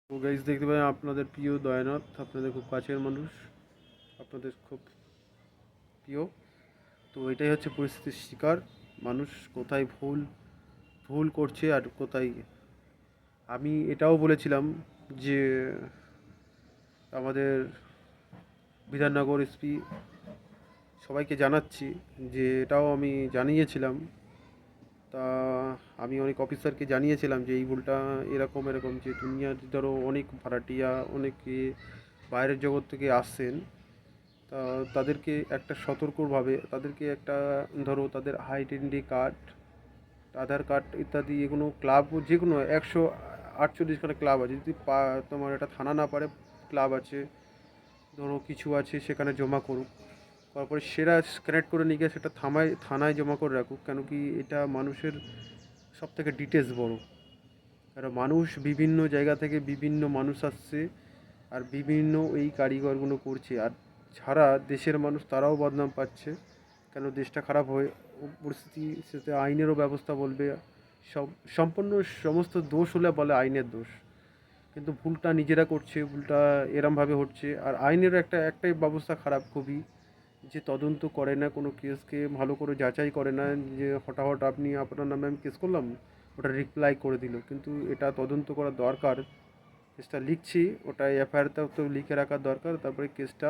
তো গাইজ দেখতে পাই আপনাদের প্রিয় দয়ানাথ, আপনাদের খুব কাছের মানুষ, আপনাদের খুব প্রিয়। তো এটাই হচ্ছে পরিস্থিতির শিকার মানুষ, কোথায় ভুল ভুল করছে আর কোথায়। আমি এটাও বলেছিলাম যে আমাদের বিধাননগর এসপি সবাইকে জানাচ্ছি, যে এটাও আমি জানিয়েছিলাম। তা আমি অনেক অফিসারকে জানিয়েছিলাম যে এই ভুলটা এরকম এরকম, যে দুনিয়ার ধরো অনেক ভাড়াটিয়া, অনেকে বাইরের জগৎ থেকে আসছেন। তা তাদেরকে একটা সতর্কভাবে, তাদেরকে একটা, ধরো তাদের আইডেন্টি কার্ড, আধার কার্ড ইত্যাদি, এগুলো ক্লাব, যে কোনো 148খানা ক্লাব আছে, যদি তোমার একটা থানা না পারে, ক্লাব আছে ধরো কিছু আছে, সেখানে জমা করুক। তারপরে সেরা কানেক্ট করে নিয়ে গিয়ে সেটা থানায় জমা করে রাখুক। কেন কি এটা মানুষের সব থেকে ডিটেলস বড়। কারণ মানুষ বিভিন্ন জায়গা থেকে বিভিন্ন মানুষ আসছে, আর বিভিন্ন এই কারিগরগুলো করছে। আর ছাড়া দেশের মানুষ তারাও বদনাম পাচ্ছে। কেন দেশটা খারাপ হয়ে পরিস্থিতি, সেতে আইনেরও ব্যবস্থা বলবে। সব সম্পূর্ণ সমস্ত দোষ হলে বলে আইনের দোষ, কিন্তু ভুলটা নিজেরা করছে, ভুলটা এরমভাবে হচ্ছে। আর আইনেরও একটাই ব্যবস্থা খারাপ খুবই, যে তদন্ত করে না কোনো কেসকে, ভালো করে যাচাই করে না। যে হঠাৎ আপনি আপনার নামে আমি কেস করলাম, ওটা রিপ্লাই করে দিল, কিন্তু এটা তদন্ত করা দরকার। কেসটা লিখছি, ওটা এফআইআরটাও তো লিখে রাখার দরকার। তারপরে কেসটা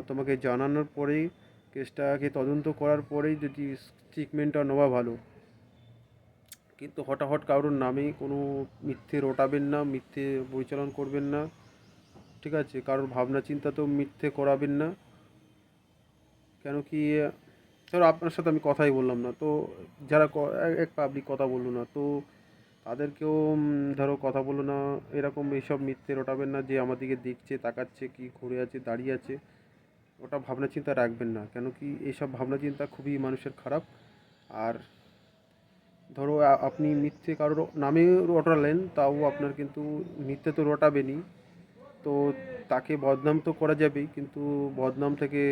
তোমাকে জানানোর পরেই, কেসটাকে তদন্ত করার পরেই যদি ট্রিটমেন্টটা নেওয়া ভালো। কিন্তু হঠাৎ কারোর নামে কোনো মিথ্যে রটাবেন না, মিথ্যে পরিচালন করবেন না, ঠিক আছে? কারোর ভাবনা চিন্তা তো মিথ্যে করাবেন না। কেন কি, ধরো আপনার সাথে আমি কথাই বললাম না তো, যারা এক পাবলিক কথা বললো না তো, তাদেরকেও ধরো কথা বললো না, এরকম এইসব মিথ্যে রটাবেন না যে আমার দিকে দেখছে, তাকাচ্ছে, কি ঘুরে আছে, দাঁড়িয়ে আছে। ওটা ভাবনা চিন্তা রাখবেন না। কেন কি এইসব ভাবনা চিন্তা খুবই মানুষের খারাপ। আর ধরো আপনি মিথ্যে কারোর নামে রটালেন, তাও আপনার কিন্তু মিথ্যে তো রটাবেনই। তো তাকে বদনাম তো করা যাবেই, কিন্তু বদনাম থেকে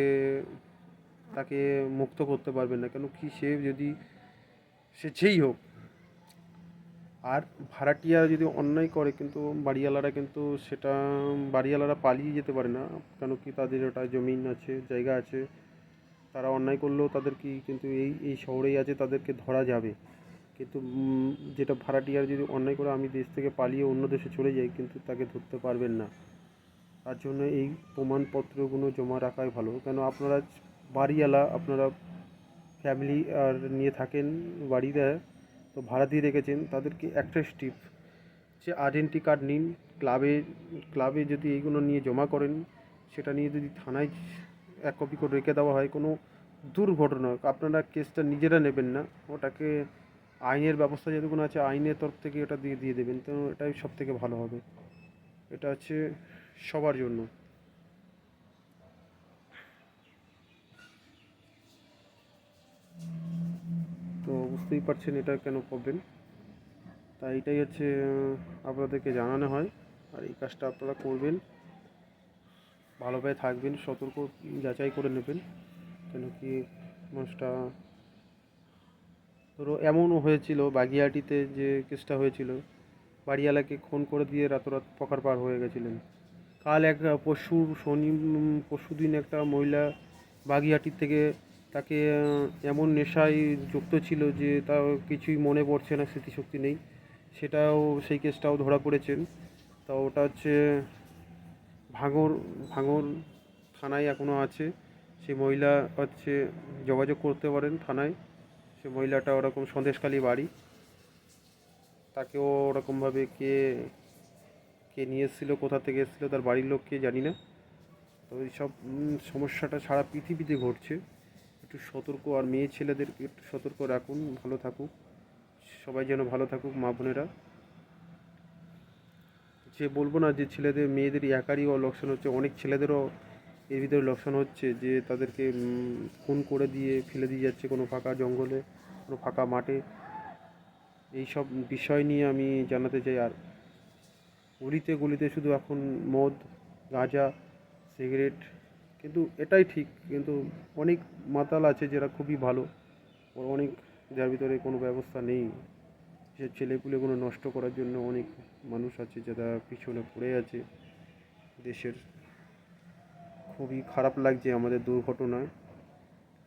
তাকে মুক্ত করতে পারবেন না। কেন কি সে যেই হোক। আর ভাড়াটিয়া যদি অন্যায় করে, কিন্তু বাড়িওয়ালারা কিন্তু সেটা, বাড়িওয়ালারা পালিয়ে যেতে পারে না। কেন কি তাদের ওটা জমিন আছে, জায়গা আছে। তারা অন্যায় করলেও তাদের কি কিন্তু এই এই শহরেই আছে, তাদেরকে ধরা যাবে। কিন্তু যেটা ভাড়াটিয়ার যদি অন্যায় করে, আমি দেশ থেকে পালিয়ে অন্য দেশে চলে যাই, কিন্তু তাকে ধরতে পারবেন না। তার জন্য এই প্রমাণপত্রগুলো জমা রাখাই ভালো। কেন আপনারা বাড়িওয়ালা, আপনারা ফ্যামিলি আর নিয়ে থাকেন বাড়িতে, তো ভাড়া দিয়ে রেখেছেন, তাদেরকে একটা স্টিপ, সে আইডেন্টি কার্ড নিন। ক্লাবে ক্লাবে যদি এইগুলো নিয়ে জমা করেন, সেটা নিয়ে যদি থানায় এক কপি করে রেখে দেওয়া হয়, কোনো দুর্ঘটনা, আপনারা কেসটা নিজেরা নেবেন না, ওটাকে আইনের ব্যবস্থা যেটুকুন আছে আইনের তরফ থেকে ওটা দিয়ে দিয়ে দেবেন। তো এটাই সব থেকে ভালো হবে। এটা হচ্ছে সবার জন্য। তো বুঝতেই পারছেন এটা কেন করবেন। তাই এটাই হচ্ছে আপনাদেরকে জানানো হয়। আর এই কাজটা আপনারা করবেন, ভালোভাবে থাকবেন, সতর্ক যাচাই করে নেবেন। কেন কি মানুষটা, ধরো এমনও হয়েছিল বাগিয়াটিতে, যে কেসটা হয়েছিল, বাড়িওয়ালাকে খুন করে দিয়ে রাতারাত পকার পার হয়ে গেছিলেন। কাল এক পরশুদিন একটা মহিলা বাগিয়াটির থেকে, তাকে এমন নেশায় যুক্ত ছিল যে তার কিছুই মনে পড়ছে না, স্মৃতিশক্তি নেই। সেটাও, সেই কেসটাও ধরা পড়েছেন। তা ওটা হচ্ছে ভাঙর ভাঙর থানায় এখনও আছে। সেই মহিলা হচ্ছে, যোগাযোগ করতে পারেন থানায়। সে মহিলাটা ওরকম সন্দেশখালী বাড়ি, তাকেও ওরকমভাবে কে কে নিয়ে এসেছিলো, কোথা থেকে এসেছিলো, তার বাড়ির লোক কে জানি না। তো এইসব সমস্যাটা সারা পৃথিবীতে ঘটছে। একটু সতর্ক, আর মেয়ে ছেলেদেরকে একটু সতর্ক রাখুন, ভালো থাকুক, সবাই যেন ভালো থাকুক, মা বোনেরা। যে বলবো না যে ছেলেদের মেয়েদের একারই লোকসান হচ্ছে, অনেক ছেলেদেরও এর ভিতরে লোকসান হচ্ছে, যে তাদেরকে খুন করে দিয়ে ফেলে দিয়ে যাচ্ছে কোনো ফাঁকা জঙ্গলে, কোনো ফাঁকা মাঠে। এই সব বিষয় নিয়ে আমি জানাতে চাই। আর গলিতে গলিতে শুধু এখন মদ, গাঁজা, সিগারেট, কিন্তু এটাই ঠিক, কিন্তু অনেক মাতাল আছে যারা খুবই ভালো, অনেক, যার ভিতরে কোনো ব্যবস্থা নেই, সে ছেলেপুলেগুলো নষ্ট করার জন্য অনেক মানুষ আছে যারা পিছনে পড়ে আছে দেশের। খুবই খারাপ লাগছে আমাদের দুর্ঘটনায়।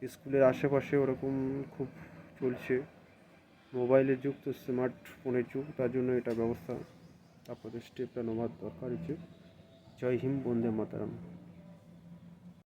স্কুলের আশেপাশে ওরকম খুব চলছে। মোবাইলের যুগ তো, স্মার্টফোনের যুগ, তার জন্য এটা ব্যবস্থা আপনাদের স্টেপটা নেওয়ার দরকার হচ্ছে। জয় হিন্দ, বন্দে মাতারাম।